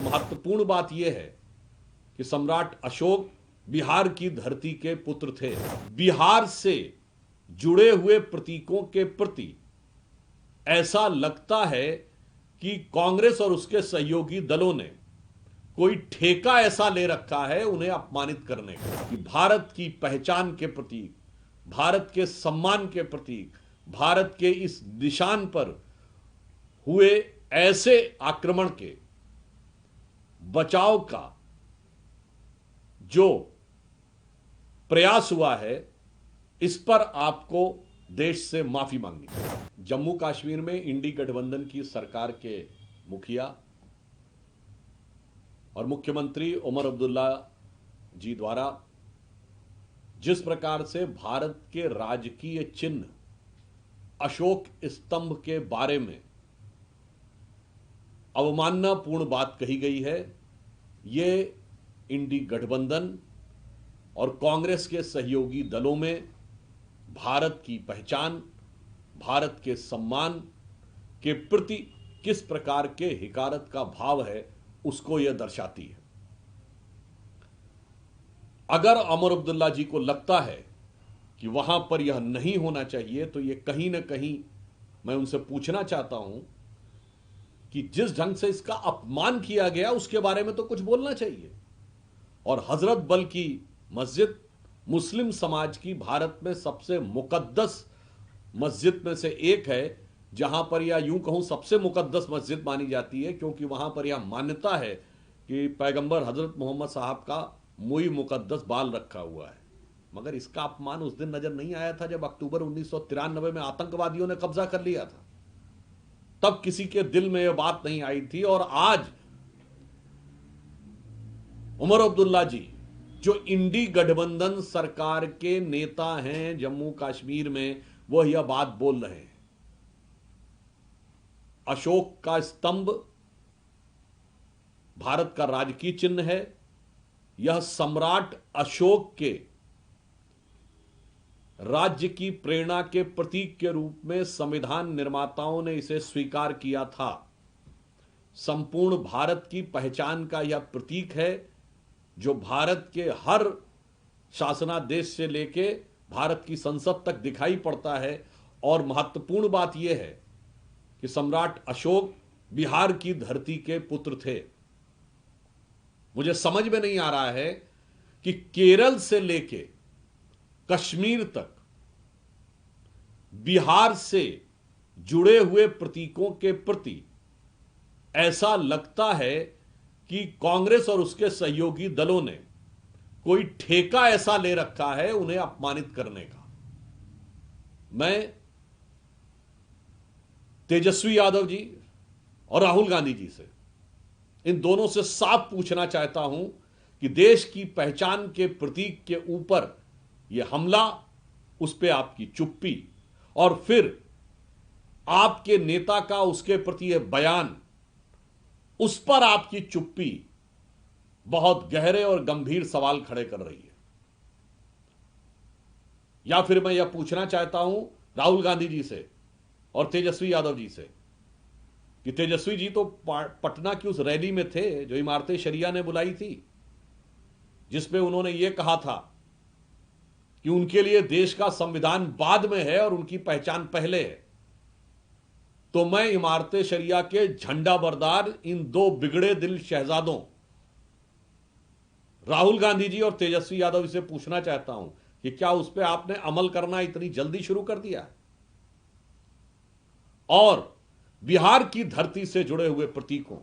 महत्वपूर्ण बात यह है कि सम्राट अशोक बिहार की धरती के पुत्र थे। बिहार से जुड़े हुए प्रतीकों के प्रति ऐसा लगता है कि कांग्रेस और उसके सहयोगी दलों ने कोई ठेका ऐसा ले रखा है उन्हें अपमानित करने का, कि भारत की पहचान के प्रतीक, भारत के सम्मान के प्रतीक, भारत के इस निशान पर हुए ऐसे आक्रमण के बचाव का जो प्रयास हुआ है, इस पर आपको देश से माफी मांगनी है। जम्मू कश्मीर में इंडी गठबंधन की सरकार के मुखिया और मुख्यमंत्री उमर अब्दुल्ला जी द्वारा जिस प्रकार से भारत के राजकीय चिन्ह अशोक स्तंभ के बारे में अवमाननापूर्ण बात कही गई है, ये इंडी गठबंधन और कांग्रेस के सहयोगी दलों में भारत की पहचान, भारत के सम्मान के प्रति किस प्रकार के हिकारत का भाव है, उसको यह दर्शाती है। अगर उमर अब्दुल्ला जी को लगता है कि वहां पर यह नहीं होना चाहिए, तो यह कहीं ना कहीं मैं उनसे पूछना चाहता हूं कि जिस ढंग से इसका अपमान किया गया उसके बारे में तो कुछ बोलना चाहिए। और हजरत बल की मस्जिद मुस्लिम समाज की भारत में सबसे मुकद्दस मस्जिद में से एक है, जहां पर या यूं कहूं सबसे मुकद्दस मस्जिद मानी जाती है, क्योंकि वहां पर यह मान्यता है कि पैगंबर हजरत मोहम्मद साहब का मुई मुकद्दस बाल रखा हुआ है। मगर इसका अपमान उस दिन नजर नहीं आया था जब अक्टूबर 1993 में आतंकवादियों ने कब्जा कर लिया था, तब किसी के दिल में यह बात नहीं आई थी। और आज उमर अब्दुल्ला जी जो इंडी गठबंधन सरकार के नेता हैं जम्मू कश्मीर में, वह यह बात बोल रहे हैं। अशोक का स्तंभ भारत का राजकीय चिन्ह है। यह सम्राट अशोक के राज्य की प्रेरणा के प्रतीक के रूप में संविधान निर्माताओं ने इसे स्वीकार किया था। संपूर्ण भारत की पहचान का यह प्रतीक है, जो भारत के हर शासनादेश से लेके भारत की संसद तक दिखाई पड़ता है। और महत्वपूर्ण बात यह है कि सम्राट अशोक बिहार की धरती के पुत्र थे। मुझे समझ में नहीं आ रहा है कि केरल से लेके कश्मीर तक बिहार से जुड़े हुए प्रतीकों के प्रति ऐसा लगता है कि कांग्रेस और उसके सहयोगी दलों ने कोई ठेका ऐसा ले रखा है उन्हें अपमानित करने का। मैं तेजस्वी यादव जी और राहुल गांधी जी से, इन दोनों से साफ पूछना चाहता हूं कि देश की पहचान के प्रतीक के ऊपर यह हमला, उस पर आपकी चुप्पी, और फिर आपके नेता का उसके प्रति यह बयान, उस पर आपकी चुप्पी बहुत गहरे और गंभीर सवाल खड़े कर रही है। या फिर मैं यह पूछना चाहता हूं राहुल गांधी जी से और तेजस्वी यादव जी से कि तेजस्वी जी तो पटना की उस रैली में थे जो इमारत शरिया ने बुलाई थी, जिसमें उन्होंने यह कहा था कि उनके लिए देश का संविधान बाद में है और उनकी पहचान पहले है। तो मैं इमारत शरिया के झंडा बरदार इन दो बिगड़े दिल शहजादों राहुल गांधी जी और तेजस्वी यादव से पूछना चाहता हूं कि क्या उस पर आपने अमल करना इतनी जल्दी शुरू कर दिया है? और बिहार की धरती से जुड़े हुए प्रतीकों,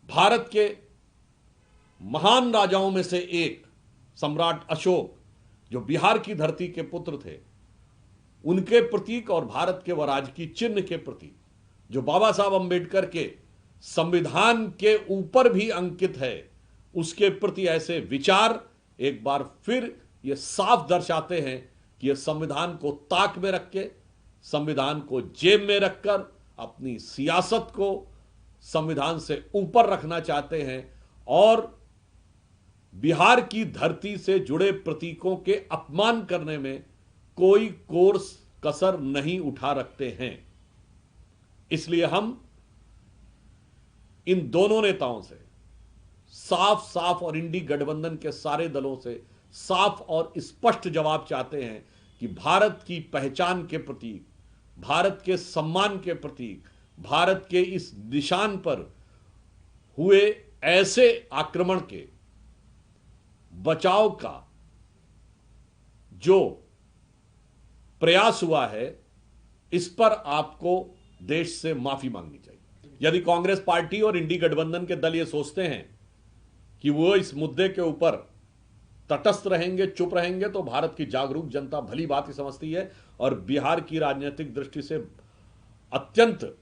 भारत के महान राजाओं में से एक सम्राट अशोक जो बिहार की धरती के पुत्र थे, उनके प्रतीक और भारत के राजकीय चिन्ह के प्रति जो बाबा साहब अंबेडकर के संविधान के ऊपर भी अंकित है, उसके प्रति ऐसे विचार एक बार फिर ये साफ दर्शाते हैं कि ये संविधान को ताक में रख के, संविधान को जेब में रखकर अपनी सियासत को संविधान से ऊपर रखना चाहते हैं और बिहार की धरती से जुड़े प्रतीकों के अपमान करने में कोई कोर्स कसर नहीं उठा रखते हैं। इसलिए हम इन दोनों नेताओं से साफ साफ और इंडी गठबंधन के सारे दलों से साफ और स्पष्ट जवाब चाहते हैं कि भारत की पहचान के प्रतीक, भारत के सम्मान के प्रतीक, भारत के इस निशान पर हुए ऐसे आक्रमण के बचाव का जो प्रयास हुआ है, इस पर आपको देश से माफी मांगनी चाहिए। यदि कांग्रेस पार्टी और इंडी गठबंधन के दल ये सोचते हैं कि वो इस मुद्दे के ऊपर तटस्थ रहेंगे, चुप रहेंगे, तो भारत की जागरूक जनता भली बात ही समझती है और बिहार की राजनीतिक दृष्टि से अत्यंत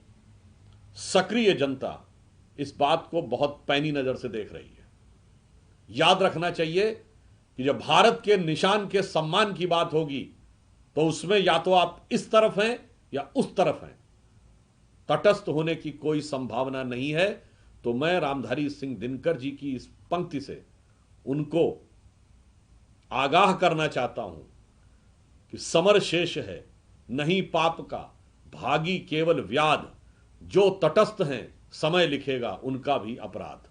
सक्रिय जनता इस बात को बहुत पैनी नजर से देख रही है। याद रखना चाहिए कि जब भारत के निशान के सम्मान की बात होगी तो उसमें या तो आप इस तरफ हैं या उस तरफ हैं, तटस्थ होने की कोई संभावना नहीं है। तो मैं रामधारी सिंह दिनकर जी की इस पंक्ति से उनको आगाह करना चाहता हूं कि समर शेष है नहीं पाप का, भागी केवल व्याध, जो तटस्थ हैं समय लिखेगा उनका भी अपराध।